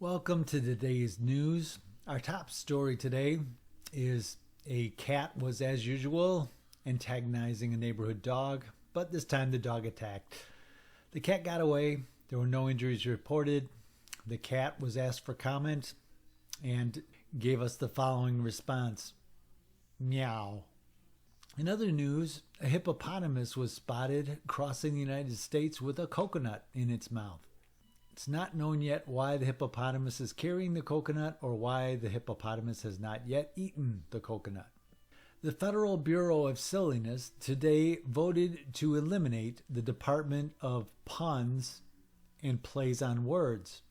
Welcome to today's news. Our top story today is a cat was, as usual, antagonizing a neighborhood dog, but this time the dog attacked. The cat got away. There were no injuries reported. The cat was asked for comment and gave us the following response: meow. In other news, a hippopotamus was spotted crossing the United States with a coconut in its mouth. It's not known yet why the hippopotamus is carrying the coconut or why the hippopotamus has not yet eaten the coconut. The Federal Bureau of Silliness today voted to eliminate the Department of Puns and Plays on Words.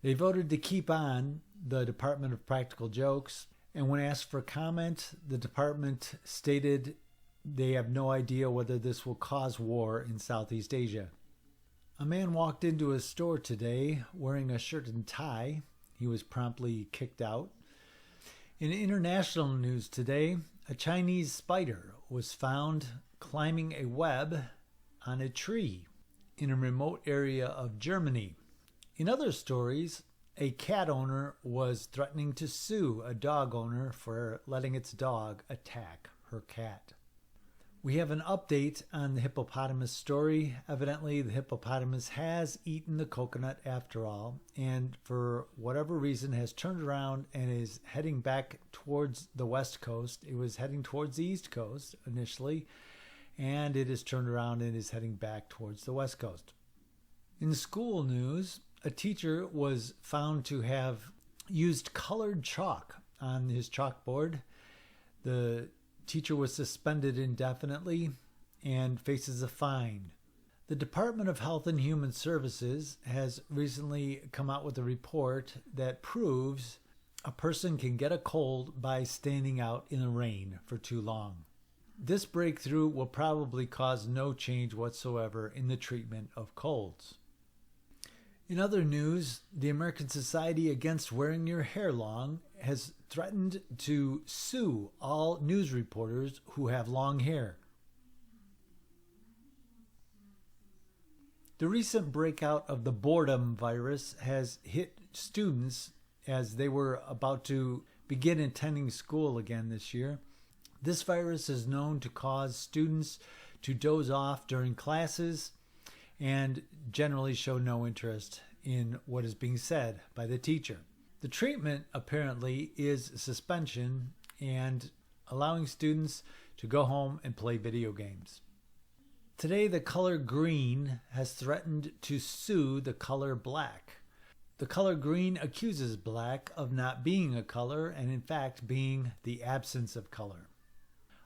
They voted to keep on the Department of Practical Jokes, and when asked for comment, the department stated they have no idea whether this will cause war in Southeast Asia. A man walked into a store today wearing a shirt and tie. He was promptly kicked out. In international news today, a Chinese spider was found climbing a web on a tree in a remote area of Germany. In other stories, a cat owner was threatening to sue a dog owner for letting its dog attack her cat. We have an update on the hippopotamus story. Evidently, the hippopotamus has eaten the coconut after all, and for whatever reason has turned around and is heading back towards the west coast. It was heading towards the east coast initially, and it has turned around and is heading back towards the west coast. In school news, a teacher was found to have used colored chalk on his chalkboard. The teacher was suspended indefinitely and faces a fine. The Department of Health and Human Services has recently come out with a report that proves a person can get a cold by standing out in the rain for too long. This breakthrough will probably cause no change whatsoever in the treatment of colds. In other news, the American Society Against Wearing Your Hair Long has threatened to sue all news reporters who have long hair. The recent breakout of the boredom virus has hit students as they were about to begin attending school again this year. This virus is known to cause students to doze off during classes and generally show no interest in what is being said by the teacher. The treatment apparently is suspension and allowing students to go home and play video games. Today, the color green has threatened to sue the color black. The color green accuses black of not being a color and in fact being the absence of color.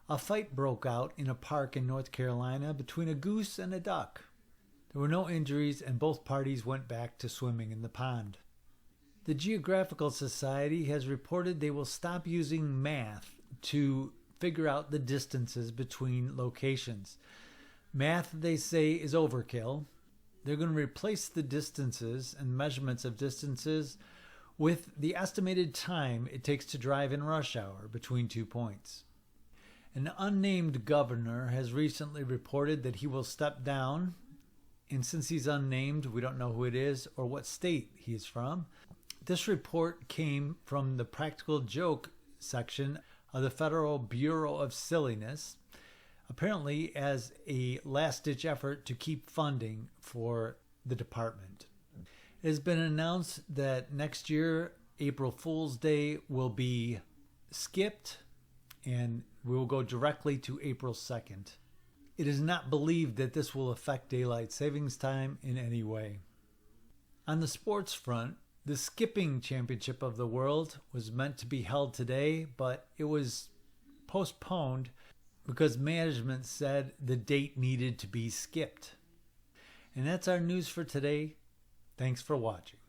A fight broke out in a park in North Carolina between a goose and a duck. There were no injuries and both parties went back to swimming in the pond. The Geographical Society has reported they will stop using math to figure out the distances between locations. Math, they say, is overkill. They're going to replace the distances and measurements of distances with the estimated time it takes to drive in rush hour between 2 points. An unnamed governor has recently reported that he will step down. And since he's unnamed, we don't know who it is or what state he is from. This report came from the Practical Joke section of the Federal Bureau of Silliness, apparently as a last-ditch effort to keep funding for the department. It has been announced that next year, April Fool's Day will be skipped, and we will go directly to April 2nd. It is not believed that this will affect daylight savings time in any way. On the sports front, the skipping championship of the world was meant to be held today, but it was postponed because management said the date needed to be skipped. And that's our news for today. Thanks for watching.